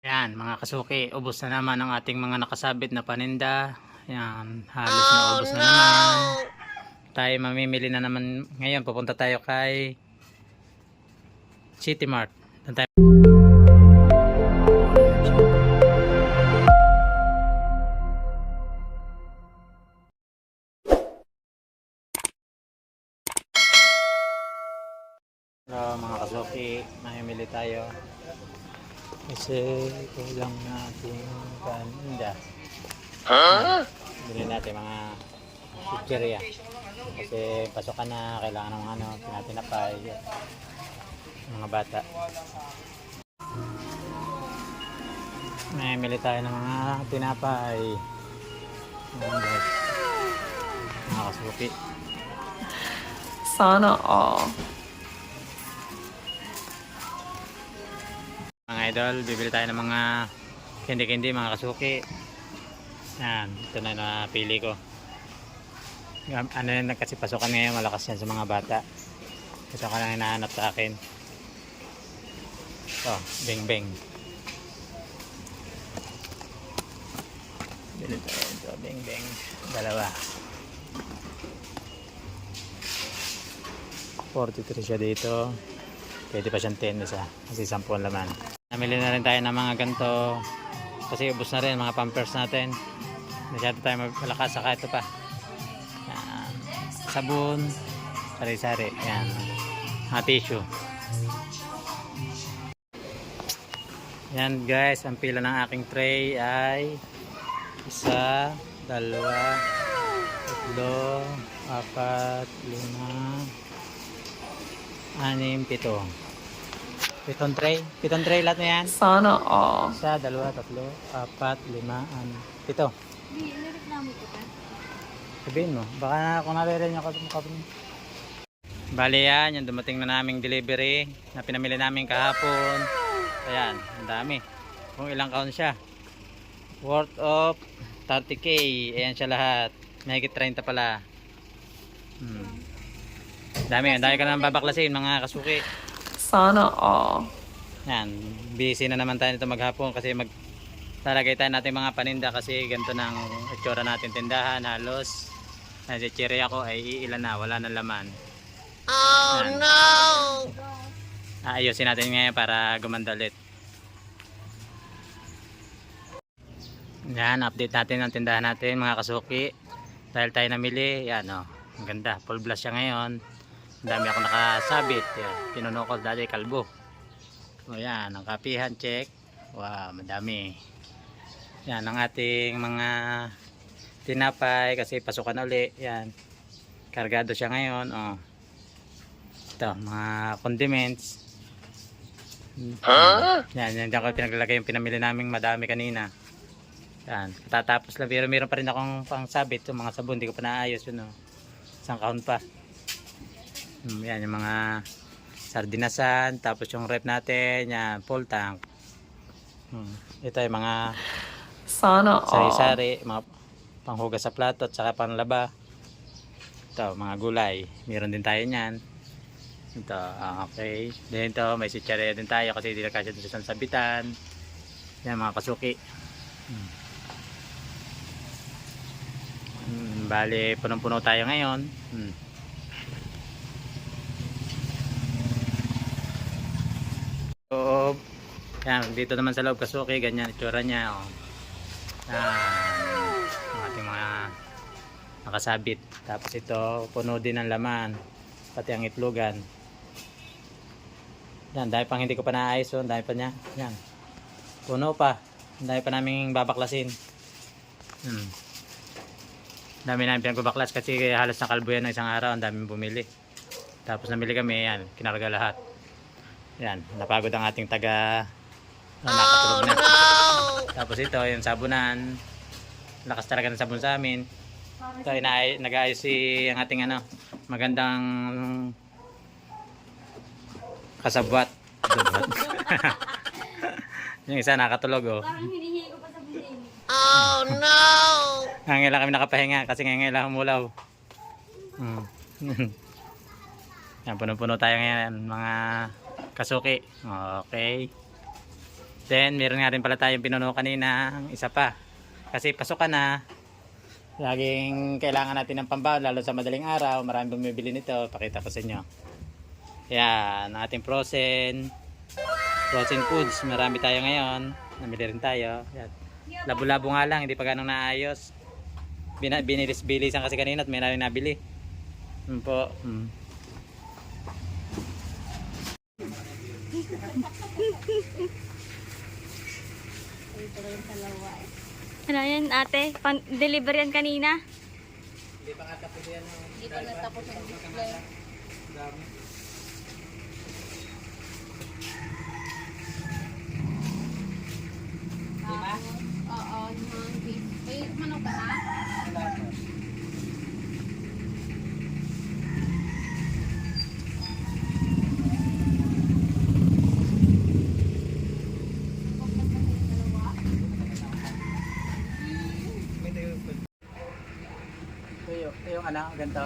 Yan mga kasuki, ubos na naman ang ating mga nakasabit na paninda. Yan, halos na ubos na naman. Tayo mamimili na naman ngayon. Pupunta tayo kay City Mart. Doon tayo. So, mga kasuki, mamimili tayo. Kasi kulang na ating paninda. Bilhin natin mga chicheria. Kasi pasokan na, kailangan ng tinatinapay. Mga bata. Mamimili tayo ng mga tinapay. Ayan guys. Mga kasuki. Sana all. Mga idol, bibili tayo ng mga candy-candy, mga kasuki. Yan, ito na napili ko. Ano yun, kasi pasokan ngayon, malakas yan sa mga bata. Pasokan lang hinahanap sa akin. Ito, beng-beng. Bili tayo ito, beng-beng. Dalawa. 43 siya dito. Pwede pa siyang 10 isa. Kasi 10 laman. Namili na rin tayo ng mga ganito. Kasi ubos na rin mga pampers natin. Masyado tayo malakas. Saka ito pa. Yan. Sabon. Sari-sari. Yan. Mga tissue. Yan guys. Ang pila ng aking tray ay 1, 2, 3, 4, 5, 6, 7. Pitong tray lahat na yan. Sana all. 1, 2, 3, 4, 5, 6, 7. Sabihin mo, baka kung nalere niya ka. Bali yan, yung dumating na naming delivery na pinamili namin kahapon. Ayan, ang dami. Kung ilang count siya. Worth of 30k. Ayan siya lahat. Mahigit 30 pala. Dami ka naman babaklasin mga kasuki. Sana all. Yan, busy na naman tayo nito maghapon kasi lalagay tayo natin mga paninda kasi ganito ng itsura natin tindahan halos. Nasa cherry ako ay ilan na, wala na laman. Oh yan. No! Ayusin natin ngayon para gumanda ulit. Yan, update natin ang tindahan natin mga kasuki. Dahil tayo namili, yan o, ang ganda, full blast siya ngayon. Ang dami ako nakasabit. Yan, pinuno ko dati kalbo. O yan, ang kapihan check. Wow, madami. Yan, ang ating mga tinapay kasi pasukan uli. Yan, kargado siya ngayon. O. Ito, mga condiments. Yan dyan ko pinaglalagay yung pinamili naming madami kanina. Yan, tatapos lang. Pero meron pa rin akong pang sabit. Yung mga sabon, hindi ko pa naayos yun. O. Isang kahon pa. Yan yung mga sardinasan, tapos yung rep natin, yan, full tank. Ito yung mga Sana all. sari-sari, mga panghugas sa plato at saka panlaba. Ito, mga gulay. Meron din tayo niyan. Ito, okay. Then ito, may sitsareya din tayo kasi hindi na kasya dito sa sabitan. Yan, mga kasuki. Bali, punong-puno tayo ngayon. Loob. Yan, dito naman sa loob kasuki, ganyan itsura niya. Oh. Yan, ang ating mga nakasabit. Tapos ito, puno din ng laman. Pati ang itlogan. Yan, dahil pang hindi ko pa naayos. Oh, dahil pa niya. Yan. Puno pa. Dahil pa naming babaklasin. Dami namin pinagbabaklas kasi halos nakalbo yan ng isang araw. Ang daming bumili. Tapos namili kami, yan, kinarga lahat. Yan, napagod ang ating taga nakatulog na. Tapos ito, yung sabunan. Lakas talaga ng sabon sa amin. Ito, nag-aayos ang ating magandang kasabwat. Yung isa nakatulog oh. Parang hinihingi ko pa sa bulim. Oh no! Ngayon lang kami nakapahinga kasi ngayon lang umulaw. Yan, puno-puno tayo ngayon mga kasuki. Okay. Then meron nga rin pala tayong pinuno kanina, isa pa. Kasi pasukan na. Laging kailangan natin ng pambaon lalo sa madaling araw. Maraming bumibili nito. Pakita ko sa inyo. Yan, ating frozen foods. Marami tayo ngayon. Namili rin tayo. Yan. Labo-labo nga lang, hindi pa ganong naayos. Binilis-bilisan kasi kanina at may narin nabili. Yun po. Ano yan ate? Deliver yan kanina? Hindi pa nga tapos yan. Hindi pa natapos ang display. Dami. Diba? Oo, yung mga beef. May manok ka na? Wala pa. Ito yung ano, ganito.